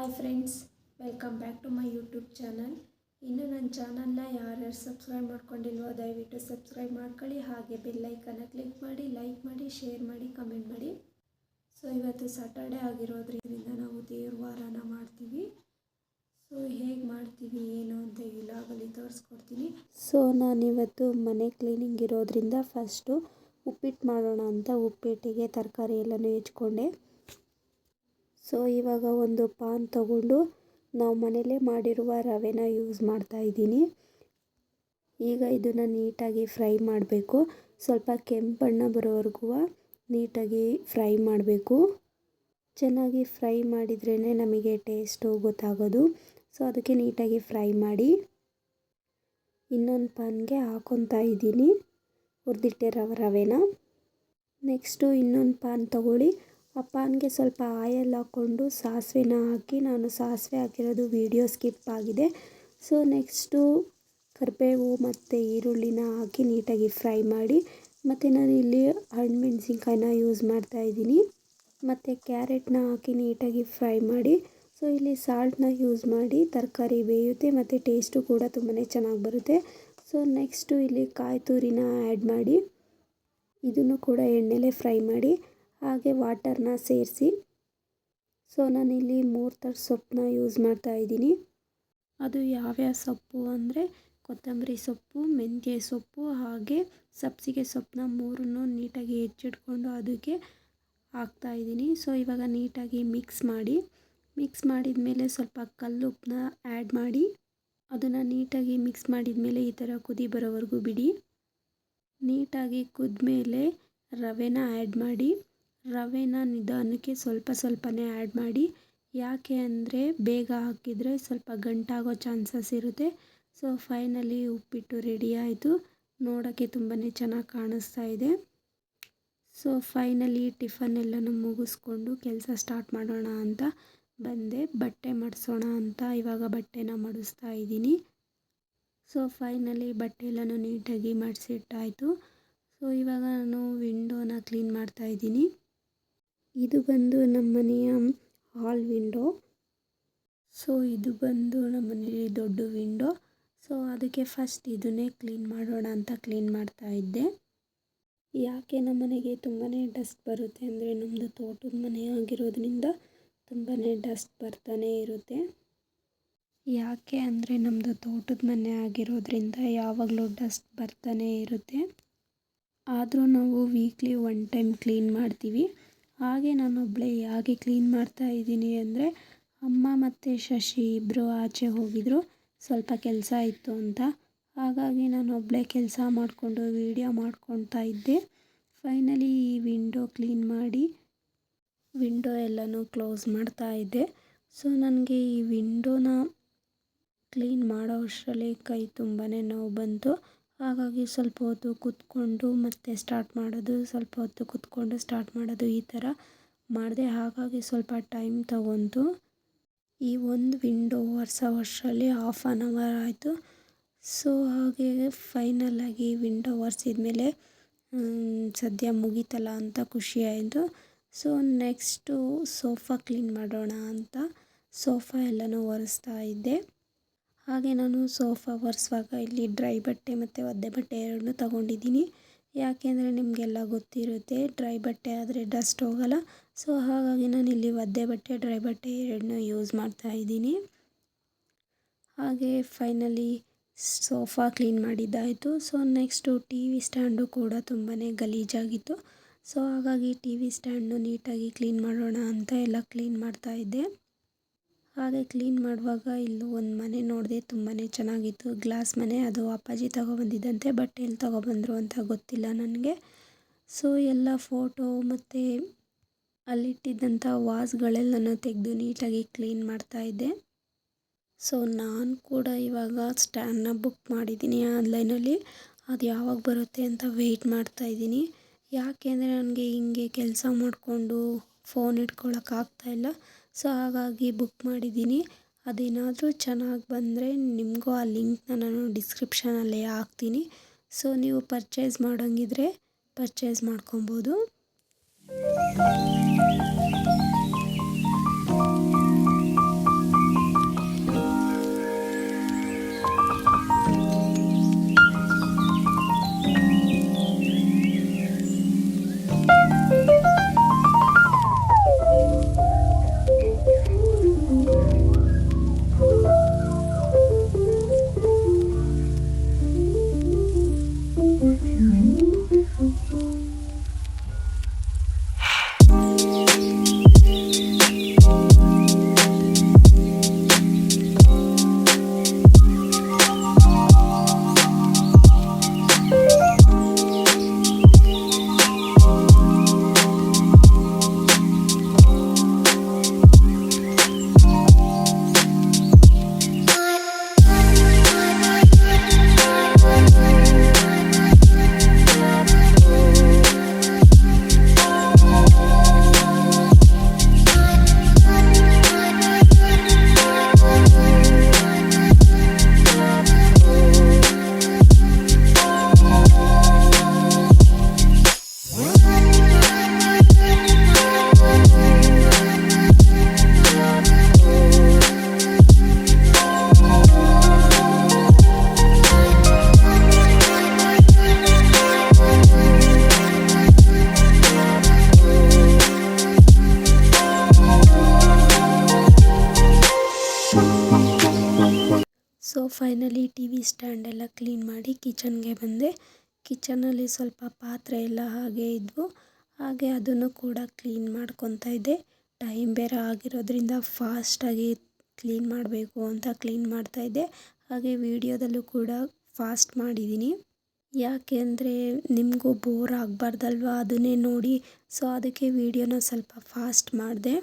Hi friends, welcome back to my YouTube channel. ಇನ್ನು ನನ್ನ ಚಾನಲ್ನ ಯಾರ್ಯಾರು ಸಬ್ಸ್ಕ್ರೈಬ್ ಮಾಡ್ಕೊಂಡಿಲ್ವೋ ದಯವಿಟ್ಟು ಸಬ್ಸ್ಕ್ರೈಬ್ ಮಾಡ್ಕೊಳ್ಳಿ. ಹಾಗೆ ಬೆಲ್ಲೈಕನ್ನ ಕ್ಲಿಕ್ ಮಾಡಿ, ಲೈಕ್ ಮಾಡಿ, ಶೇರ್ ಮಾಡಿ, ಕಮೆಂಟ್ ಮಾಡಿ. ಸೊ ಇವತ್ತು ಸಾಟರ್ಡೆ ಆಗಿರೋದ್ರಿಂದ ನಾವು ದೇವ್ರ ವಾರನ ಮಾಡ್ತೀವಿ. ಸೊ ಹೇಗೆ ಮಾಡ್ತೀವಿ ಏನು ಅಂತ ಈ ವ್ಲಾಗಲ್ಲಿ ತೋರಿಸ್ಕೊಡ್ತೀನಿ. ಸೊ ನಾನಿವತ್ತು ಮನೆ ಕ್ಲೀನಿಂಗ್ ಇರೋದ್ರಿಂದ ಫಸ್ಟು ಉಪ್ಪಿಟ್ಟು ಮಾಡೋಣ ಅಂತ ಉಪ್ಪಿಟ್ಟಿಗೆ ತರಕಾರಿ ಎಲ್ಲನೂ ಹೆಚ್ಕೊಂಡೆ. ಸೊ ಇವಾಗ ಒಂದು ಪಾನ್ ತಗೊಂಡು ನಾವು ಮನೇಲೇ ಮಾಡಿರುವ ರವೆನ ಯೂಸ್ ಮಾಡ್ತಾ ಇದ್ದೀನಿ. ಈಗ ಇದನ್ನು ನೀಟಾಗಿ ಫ್ರೈ ಮಾಡಬೇಕು. ಸ್ವಲ್ಪ ಕೆಂಪು ಬಣ್ಣ ಬರೋವರೆಗೂ ನೀಟಾಗಿ ಫ್ರೈ ಮಾಡಬೇಕು. ಚೆನ್ನಾಗಿ ಫ್ರೈ ಮಾಡಿದ್ರೇ ನಮಗೆ ಟೇಸ್ಟು ಗೊತ್ತಾಗೋದು. ಸೊ ಅದಕ್ಕೆ ನೀಟಾಗಿ ಫ್ರೈ ಮಾಡಿ ಇನ್ನೊಂದು ಪಾನ್ಗೆ ಹಾಕೊತಾ ಇದ್ದೀನಿ ಹುರಿದಿಟ್ಟಿರೋ ರವೆನ. ನೆಕ್ಸ್ಟು ಇನ್ನೊಂದು ಪಾನ್ ತಗೊಳ್ಳಿ. ಆ ಪಾನ್ಗೆ ಸ್ವಲ್ಪ ಆಯಿಲ್ ಹಾಕ್ಕೊಂಡು ಸಾಸಿವೆನ ಹಾಕಿ, ನಾನು ಸಾಸಿವೆ ಹಾಕಿರೋದು ವಿಡಿಯೋ ಸ್ಕಿಪ್ ಆಗಿದೆ. ಸೊ ನೆಕ್ಸ್ಟು ಕರಿಬೇವು ಮತ್ತು ಈರುಳ್ಳಿನ ಹಾಕಿ ನೀಟಾಗಿ ಫ್ರೈ ಮಾಡಿ, ಮತ್ತು ನಾನು ಇಲ್ಲಿ ಹಣ್ಣುಮೆಣಸಿನ್ಕಾಯಿನ ಯೂಸ್ ಮಾಡ್ತಾಯಿದ್ದೀನಿ, ಮತ್ತು ಕ್ಯಾರೆಟ್ನ ಹಾಕಿ ನೀಟಾಗಿ ಫ್ರೈ ಮಾಡಿ. ಸೊ ಇಲ್ಲಿ ಸಾಲ್ಟ್ನ ಯೂಸ್ ಮಾಡಿ ತರಕಾರಿ ಬೇಯುತ್ತೆ ಮತ್ತು ಟೇಸ್ಟು ಕೂಡ ತುಂಬಾ ಚೆನ್ನಾಗಿ ಬರುತ್ತೆ. ಸೊ ನೆಕ್ಸ್ಟು ಇಲ್ಲಿ ಕಾಯಿ ತುರಿನ ಆ್ಯಡ್ ಮಾಡಿ ಇದನ್ನು ಕೂಡ ಎಣ್ಣೆಲೇ ಫ್ರೈ ಮಾಡಿ, ಹಾಗೆ ವಾಟರ್ನ ಸೇರಿಸಿ. ಸೊ ನಾನಿಲ್ಲಿ 3 ಥರದ ಸೊಪ್ಪನ್ನ ಯೂಸ್ ಮಾಡ್ತಾಯಿದ್ದೀನಿ. ಅದು ಯಾವ್ಯಾವ ಸೊಪ್ಪು ಅಂದರೆ ಕೊತ್ತಂಬರಿ ಸೊಪ್ಪು, ಮೆಂತ್ಯ ಸೊಪ್ಪು, ಹಾಗೆ ಸಬ್ಸಿಗೆ ಸೊಪ್ಪನ್ನ 3 ನೀಟಾಗಿ ಹೆಚ್ಚಿಟ್ಕೊಂಡು ಅದಕ್ಕೆ ಹಾಕ್ತಾಯಿದ್ದೀನಿ. ಸೊ ಇವಾಗ ನೀಟಾಗಿ ಮಿಕ್ಸ್ ಮಾಡಿದ ಮೇಲೆ ಸ್ವಲ್ಪ ಕಲ್ಲುಪ್ಪನ್ನ ಆ್ಯಡ್ ಮಾಡಿ ಅದನ್ನು ನೀಟಾಗಿ ಮಿಕ್ಸ್ ಮಾಡಿದ ಮೇಲೆ ಈ ಥರ ಕುದಿ ಬರೋವರೆಗೂ ಬಿಡಿ. ನೀಟಾಗಿ ಕುದ್ಮೇಲೆ ರವೆನ ಆ್ಯಡ್ ಮಾಡಿ. ರವೆನ ನಿಧಾನಕ್ಕೆ ಸ್ವಲ್ಪನೇ ಆ್ಯಡ್ ಮಾಡಿ. ಯಾಕೆ ಅಂದರೆ ಬೇಗ ಹಾಕಿದರೆ ಸ್ವಲ್ಪ ಗಂಟಾಗೋ ಚಾನ್ಸಸ್ ಇರುತ್ತೆ. ಸೊ ಫೈನಲಿ ಉಪ್ಪಿಟ್ಟು ರೆಡಿ ಆಯಿತು. ನೋಡೋಕ್ಕೆ ತುಂಬಾ ಚೆನ್ನಾಗಿ ಕಾಣಿಸ್ತಾ ಇದೆ. ಸೊ ಫೈನಲಿ ಟಿಫನ್ ಎಲ್ಲನೂ ಮುಗಿಸ್ಕೊಂಡು ಕೆಲಸ ಸ್ಟಾರ್ಟ್ ಮಾಡೋಣ ಅಂತ ಬಂದೆ. ಬಟ್ಟೆ ಮಡಿಸೋಣ ಅಂತ ಇವಾಗ ಬಟ್ಟೆನ ಮಡಿಸ್ತಾ ಇದ್ದೀನಿ. ಸೊ ಫೈನಲಿ ಬಟ್ಟೆ ಎಲ್ಲನೂ ನೀಟಾಗಿ ಮಡಿಸಿಟ್ಟಾಯಿತು. ಸೊ ಇವಾಗ ನಾನು ವಿಂಡೋನ ಕ್ಲೀನ್ ಮಾಡ್ತಾ ಇದ್ದೀನಿ. ಇದು ಬಂದು ನಮ್ಮ ಮನೆಯ ಹಾಲ್ ವಿಂಡೋ. ಸೊ ಇದು ಬಂದು ನಮ್ಮ ಮನೆಯಲ್ಲಿ ದೊಡ್ಡ ವಿಂಡೋ. ಸೊ ಅದಕ್ಕೆ ಫಸ್ಟ್ ಇದನ್ನೇ ಕ್ಲೀನ್ ಮಾಡೋಣ ಅಂತ ಕ್ಲೀನ್ ಮಾಡ್ತಾ ಇದ್ದೆ. ಯಾಕೆ ನಮ್ಮ ಮನೆಗೆ ತುಂಬಾ ಡಸ್ಟ್ ಬರುತ್ತೆ ಅಂದರೆ ನಮ್ಮದು ತೋಟದ ಮನೆ ಆಗಿರೋದ್ರಿಂದ ತುಂಬಾ ಡಸ್ಟ್ ಬರ್ತಾನೆ ಇರುತ್ತೆ. ಯಾಕೆ ಅಂದರೆ ನಮ್ಮದು ತೋಟದ ಮನೆ ಆಗಿರೋದ್ರಿಂದ ಯಾವಾಗಲೂ ಡಸ್ಟ್ ಬರ್ತಾನೆ ಇರುತ್ತೆ. ಆದರೂ ನಾವು ವೀಕ್ಲಿ 1 ಟೈಮ್ ಕ್ಲೀನ್ ಮಾಡ್ತೀವಿ. ಹಾಗೆ ನಾನೊಬ್ಬಳೇ ಯಾಕೆ ಕ್ಲೀನ್ ಮಾಡ್ತಾ ಇದ್ದೀನಿ ಅಂದರೆ ಅಮ್ಮ ಮತ್ತು ಶಶಿ ಇಬ್ಬರು ಆಚೆ ಹೋಗಿದ್ರು, ಸ್ವಲ್ಪ ಕೆಲಸ ಇತ್ತು ಅಂತ. ಹಾಗಾಗಿ ನಾನೊಬ್ಬಳೇ ಕೆಲಸ ಮಾಡಿಕೊಂಡು ವೀಡಿಯೋ ಮಾಡ್ಕೊತಾ ಇದ್ದೆ. ಫೈನಲಿ ಈ ವಿಂಡೋ ಕ್ಲೀನ್ ಮಾಡಿ ವಿಂಡೋ ಎಲ್ಲನೂ ಕ್ಲೋಸ್ ಮಾಡ್ತಾ ಇದ್ದೆ. ಸೊ ನನಗೆ ಈ ವಿಂಡೋನ ಕ್ಲೀನ್ ಮಾಡೋ ಅಷ್ಟರಲ್ಲಿ ಕೈ ತುಂಬಾ ನೋವು ಬಂತು. ಹಾಗಾಗಿ ಸ್ವಲ್ಪ ಹೊತ್ತು ಕೂತ್ಕೊಂಡು ಮತ್ತೆ ಸ್ಟಾರ್ಟ್ ಮಾಡೋದು, ಸ್ವಲ್ಪ ಹೊತ್ತು ಕೂತ್ಕೊಂಡು ಸ್ಟಾರ್ಟ್ ಮಾಡೋದು, ಈ ಥರ ಮಾಡಿದೆ. ಹಾಗಾಗಿ ಸ್ವಲ್ಪ ಟೈಮ್ ತಗೊಂತು. ಈ ಒಂದು ವಿಂಡೋ ಒರೆಸೋಷ್ಟರಲ್ಲಿ 1/2 ಅವರ್ ಆಯಿತು. ಸೊ ಹಾಗೆ ಫೈನಲಾಗಿ ವಿಂಡೋ ಒರೆಸಿದ್ಮೇಲೆ ಸದ್ಯ ಮುಗೀತಲ್ಲ ಅಂತ ಖುಷಿ ಆಯಿತು. ಸೊ ನೆಕ್ಸ್ಟು ಸೋಫಾ ಕ್ಲೀನ್ ಮಾಡೋಣ ಅಂತ ಸೋಫಾ ಎಲ್ಲನೂ ಒರೆಸ್ತಾ ಇದ್ದೆ. ಹಾಗೆ ನಾನು ಸೋಫಾ ಒರೆಸುವಾಗ ಇಲ್ಲಿ ಡ್ರೈ ಬಟ್ಟೆ ಮತ್ತು ಒದ್ದೆ ಬಟ್ಟೆ ಎರಡನ್ನೂ ತೊಗೊಂಡಿದ್ದೀನಿ. ಯಾಕೆಂದರೆ ನಿಮಗೆಲ್ಲ ಗೊತ್ತಿರುತ್ತೆ, ಡ್ರೈ ಬಟ್ಟೆ ಆದರೆ ಡಸ್ಟ್ ಹೋಗಲ್ಲ. ಸೊ ಹಾಗಾಗಿ ನಾನಿಲ್ಲಿ ಒದ್ದೆ ಬಟ್ಟೆ, ಡ್ರೈ ಬಟ್ಟೆ ಎರಡನ್ನೂ ಯೂಸ್ ಮಾಡ್ತಾಯಿದ್ದೀನಿ. ಹಾಗೆ ಫೈನಲಿ ಸೋಫಾ ಕ್ಲೀನ್ ಮಾಡಿದ್ದಾಯಿತು. So next T V stand ಕೂಡ ತುಂಬಾ ಗಲೀಜಾಗಿತ್ತು. ಸೊ ಹಾಗಾಗಿ ಟಿ ವಿ ಸ್ಟ್ಯಾಂಡು ನೀಟಾಗಿ ಕ್ಲೀನ್ ಮಾಡೋಣ ಅಂತ ಎಲ್ಲ ಕ್ಲೀನ್ ಮಾಡ್ತಾಯಿದ್ದೆ. ಹಾಗೆ ಕ್ಲೀನ್ ಮಾಡುವಾಗ ಇಲ್ಲೂ ಒಂದು ಮನೆ ನೋಡಿದೆ, ತುಂಬಾ ಚೆನ್ನಾಗಿತ್ತು. ಗ್ಲಾಸ್ ಮನೆ, ಅದು ಅಪ್ಪಾಜಿ ತೊಗೊಬಂದಿದ್ದಂತೆ. ಬಟ್ ಎಲ್ಲಿ ತೊಗೊಬಂದರು ಅಂತ ಗೊತ್ತಿಲ್ಲ ನನಗೆ. ಸೊ ಎಲ್ಲ ಫೋಟೋ ಮತ್ತು ಅಲ್ಲಿಟ್ಟಿದ್ದಂಥ ವಾಸ್ಗಳೆಲ್ಲನೂ ತೆಗೆದು ನೀಟಾಗಿ ಕ್ಲೀನ್ ಮಾಡ್ತಾಯಿದ್ದೆ. ಸೊ ನಾನು ಕೂಡ ಇವಾಗ ಸ್ಟ್ಯಾಂಡ್ನ ಬುಕ್ ಮಾಡಿದ್ದೀನಿ ಆನ್ಲೈನಲ್ಲಿ. ಅದು ಯಾವಾಗ ಬರುತ್ತೆ ಅಂತ ವೆಯ್ಟ್ ಮಾಡ್ತಾಯಿದ್ದೀನಿ. ಯಾಕೆ ಅಂದರೆ ನನಗೆ ಹಿಂಗೆ ಕೆಲಸ ಮಾಡಿಕೊಂಡು ಫೋನ್ ಇಟ್ಕೊಳ್ಳೋಕ್ಕಾಗ್ತಾಯಿಲ್ಲ. ಸೊ ಹಾಗಾಗಿ ಬುಕ್ ಮಾಡಿದ್ದೀನಿ. ಅದೇನಾದರೂ ಚೆನ್ನಾಗಿ ಬಂದರೆ ನಿಮಗೂ ಆ ಲಿಂಕ್ನ ನಾನು ಡಿಸ್ಕ್ರಿಪ್ಷನಲ್ಲಿ ಹಾಕ್ತೀನಿ. ಸೊ ನೀವು ಪರ್ಚೇಸ್ ಮಾಡೋಂಗಿದ್ರೆ ಪರ್ಚೇಸ್ ಮಾಡ್ಕೊಬೋದು. ಫೈನಲಿ ಟಿ ವಿ ಸ್ಟ್ಯಾಂಡ್ ಎಲ್ಲ ಕ್ಲೀನ್ ಮಾಡಿ ಕಿಚನ್ಗೆ ಬಂದೆ. ಕಿಚನಲ್ಲಿ ಸ್ವಲ್ಪ ಪಾತ್ರೆ ಎಲ್ಲ ಹಾಗೆ ಇದ್ವು, ಹಾಗೆ ಅದನ್ನು ಕೂಡ ಕ್ಲೀನ್ ಮಾಡ್ಕೊತಾ ಇದ್ದೆ. ಟೈಮ್ ಬೇರೆ ಆಗಿರೋದ್ರಿಂದ ಫಾಸ್ಟಾಗಿ ಕ್ಲೀನ್ ಮಾಡಬೇಕು ಅಂತ ಕ್ಲೀನ್ ಮಾಡ್ತಾಯಿದ್ದೆ. ಹಾಗೆ ವಿಡಿಯೋದಲ್ಲೂ ಕೂಡ ಫಾಸ್ಟ್ ಮಾಡಿದ್ದೀನಿ, ಯಾಕೆ ಅಂದರೆ ನಿಮಗೂ ಬೋರ್ ಆಗಬಾರ್ದಲ್ವ, ಅದನ್ನೇ ನೋಡಿ. ಸೊ ಅದಕ್ಕೆ ವಿಡಿಯೋನ ಸ್ವಲ್ಪ ಫಾಸ್ಟ್ ಮಾಡಿದೆ.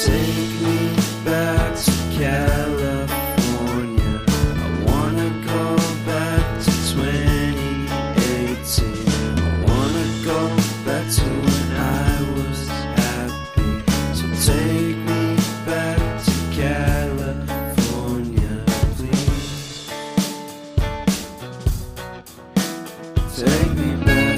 Take me back to California. I wanna go back to 2018. I wanna go back to when I was happy. So take me back to California, please. Take me back.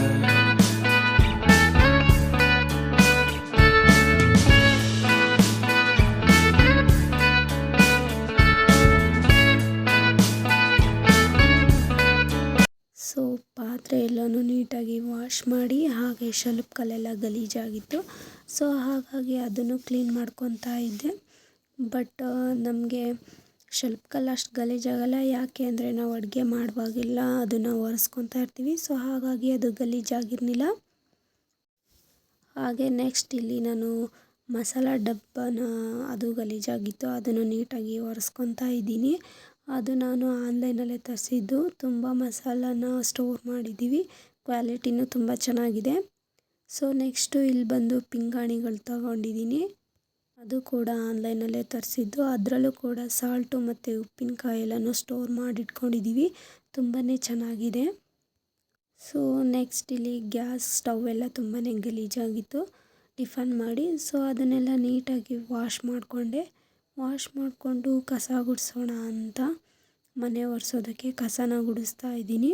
So ಪಾತ್ರೆ ಎಲ್ಲನೂ ನೀಟಾಗಿ wash ಮಾಡಿ, ಹಾಗೆ shelf ಕಲ್ಲೆಲ್ಲ ಗಲೀಜಾಗಿತ್ತು. So ಹಾಗಾಗಿ ಅದನ್ನು clean ಮಾಡ್ಕೊತಾ ಇದ್ದೆ. But ನಮಗೆ ಶೆಲ್ಫ್ ಕಲ್ಲು ಅಷ್ಟು ಗಲೀಜಾಗಲ್ಲ, ಯಾಕೆ ಅಂದರೆ ನಾವು ಅಡುಗೆ ಮಾಡುವಾಗೆಲ್ಲ ಅದನ್ನು ಒರೆಸ್ಕೊತಾ ಇರ್ತೀವಿ. ಸೊ ಹಾಗಾಗಿ ಅದು ಗಲೀಜಾಗಿರಲಿಲ್ಲ. ಹಾಗೆ ನೆಕ್ಸ್ಟ್ ಇಲ್ಲಿ ನಾನು ಮಸಾಲ ಡಬ್ಬನ, ಅದು ಗಲೀಜಾಗಿತ್ತು, ಅದನ್ನು ನೀಟಾಗಿ ಒರೆಸ್ಕೊತಾ ಇದ್ದೀನಿ. ಅದು ನಾನು ಆನ್ಲೈನಲ್ಲೇ ತರಿಸಿದ್ದು. ತುಂಬ ಮಸಾಲಾನ ಸ್ಟೋರ್ ಮಾಡಿದ್ದೀವಿ, ಕ್ವಾಲಿಟಿನೂ ತುಂಬ ಚೆನ್ನಾಗಿದೆ. ಸೊ ನೆಕ್ಸ್ಟು ಇಲ್ಲಿ ಬಂದು ಪಿಂಗಾಣಿಗಳು ತಗೊಂಡಿದ್ದೀನಿ, ಅದು ಕೂಡ ಆನ್ಲೈನಲ್ಲೇ ತರಿಸಿದ್ದು. ಅದರಲ್ಲೂ ಕೂಡ ಸಾಲ್ಟು ಮತ್ತು ಉಪ್ಪಿನಕಾಯಿ ಎಲ್ಲನೂ ಸ್ಟೋರ್ ಮಾಡಿಟ್ಕೊಂಡಿದ್ದೀವಿ, ತುಂಬಾ ಚೆನ್ನಾಗಿದೆ. ಸೊ ನೆಕ್ಸ್ಟ್ ಇಲ್ಲಿ ಗ್ಯಾಸ್ ಸ್ಟವ್ ಎಲ್ಲ ತುಂಬಾ ಗಲೀಜಾಗಿತ್ತು ಟಿಫನ್ ಮಾಡಿ. ಸೊ ಅದನ್ನೆಲ್ಲ ನೀಟಾಗಿ ವಾಶ್ ಮಾಡಿಕೊಂಡು ಕಸ ಗುಡಿಸೋಣ ಅಂತ ಮನೆ ಒರೆಸೋದಕ್ಕೆ ಕಸನ ಗುಡಿಸ್ತಾ ಇದ್ದೀನಿ.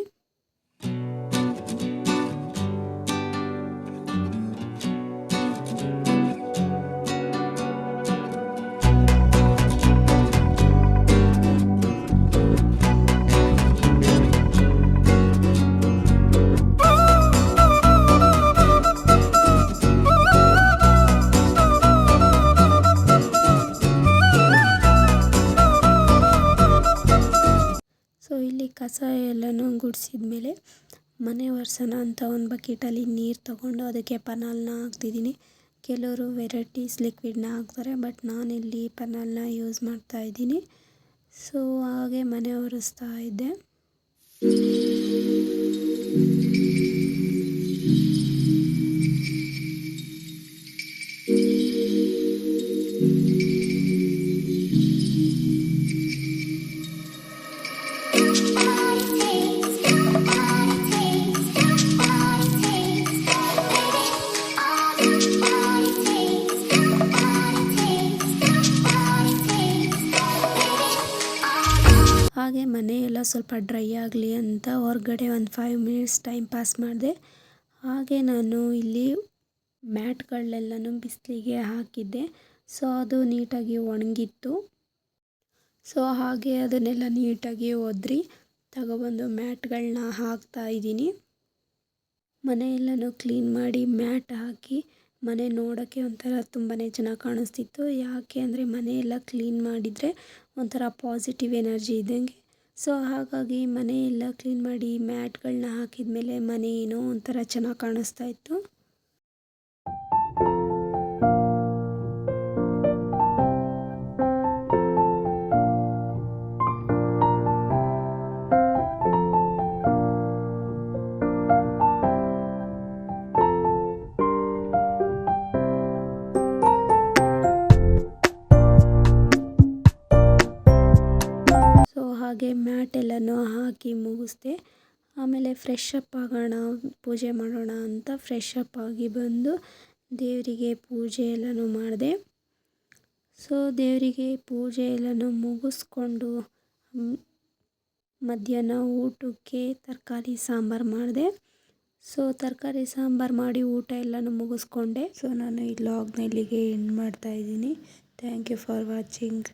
ಸೊ ಇಲ್ಲಿ ಕಸ ಎಲ್ಲನೂ ಗುಡಿಸಿದ ಮೇಲೆ ಮನೆ ಒರೆಸೋಣ ಅಂತ ಒಂದು ಬಕೆಟಲ್ಲಿ ನೀರು ತಗೊಂಡು ಅದಕ್ಕೆ ಪೆನಾಲ್ನ ಹಾಕ್ತಿದ್ದೀನಿ. ಕೆಲವರು ವೆರೈಟೀಸ್ ಲಿಕ್ವಿಡ್ನ ಹಾಕ್ತಾರೆ, ಬಟ್ ನಾನಿಲ್ಲಿ ಪೆನಾಲ್ನ ಯೂಸ್ ಮಾಡ್ತಾ ಇದ್ದೀನಿ. ಸೊ ಹಾಗೆ ಮನೆ ಒರೆಸ್ತಾ ಇದ್ದೆ. ಹಾಗೆ ಮನೆಯೆಲ್ಲ ಸ್ವಲ್ಪ ಡ್ರೈ ಆಗಲಿ ಅಂತ ಹೊರಗಡೆ ಒಂದು 5 ಮಿನಿಟ್ಸ್ ಟೈಮ್ ಪಾಸ್ ಮಾಡಿದೆ. ಹಾಗೆ ನಾನು ಇಲ್ಲಿ ಮ್ಯಾಟ್ಗಳನ್ನೆಲ್ಲನೂ ಬಿಸಿಲಿಗೆ ಹಾಕಿದ್ದೆ. ಸೊ ಅದು ನೀಟಾಗಿ ಒಣಗಿತ್ತು. ಸೊ ಹಾಗೆ ಅದನ್ನೆಲ್ಲ ನೀಟಾಗಿ ಒದ್ರಿ ತಗೊಬಂದು ಮ್ಯಾಟ್ಗಳನ್ನ ಹಾಕ್ತಾ ಇದ್ದೀನಿ. ಮನೆಯೆಲ್ಲನೂ ಕ್ಲೀನ್ ಮಾಡಿ ಮ್ಯಾಟ್ ಹಾಕಿ ಮನೆ ನೋಡೋಕ್ಕೆ ಒಂಥರ ತುಂಬಾ ಚೆನ್ನಾಗಿ ಕಾಣಿಸ್ತಿತ್ತು. ಯಾಕೆ ಅಂದರೆ ಮನೆಯೆಲ್ಲ ಕ್ಲೀನ್ ಮಾಡಿದರೆ ಒಂಥರ ಪಾಸಿಟಿವ್ ಎನರ್ಜಿ ಇದ್ದಂಗೆ. ಸೊ ಹಾಗಾಗಿ ಮನೆಯೆಲ್ಲ ಕ್ಲೀನ್ ಮಾಡಿ ಮ್ಯಾಟ್ಗಳನ್ನ ಹಾಕಿದ ಮೇಲೆ ಮನೆ ಏನೋ ಒಂಥರ ಚೆನ್ನಾಗಿ ಕಾಣಿಸ್ತಾ ಇತ್ತು. ಹಾಗೆ ಮ್ಯಾಟ್ ಎಲ್ಲನೂ ಹಾಕಿ ಮುಗಿಸ್ದೆ. ಆಮೇಲೆ ಫ್ರೆಶ್ ಅಪ್ ಆಗೋಣ, ಪೂಜೆ ಮಾಡೋಣ ಅಂತ ಫ್ರೆಶ್ ಅಪ್ ಆಗಿ ಬಂದು ದೇವರಿಗೆ ಪೂಜೆ ಎಲ್ಲನೂ ಮಾಡಿದೆ. ಸೊ ದೇವರಿಗೆ ಪೂಜೆ ಎಲ್ಲನೂ ಮುಗಿಸ್ಕೊಂಡು ಮಧ್ಯಾಹ್ನ ಊಟಕ್ಕೆ ತರಕಾರಿ ಸಾಂಬಾರು ಮಾಡಿದೆ. ಸೊ ತರಕಾರಿ ಸಾಂಬಾರು ಮಾಡಿ ಊಟ ಎಲ್ಲನೂ ಮುಗಿಸ್ಕೊಂಡೆ. ಸೊ ನಾನು ಈ ವ್ಲಾಗ್ನ ಇಲ್ಲಿಗೆ ಎಂಡ್ ಮಾಡ್ತಾಯಿದ್ದೀನಿ. Thank you for watching.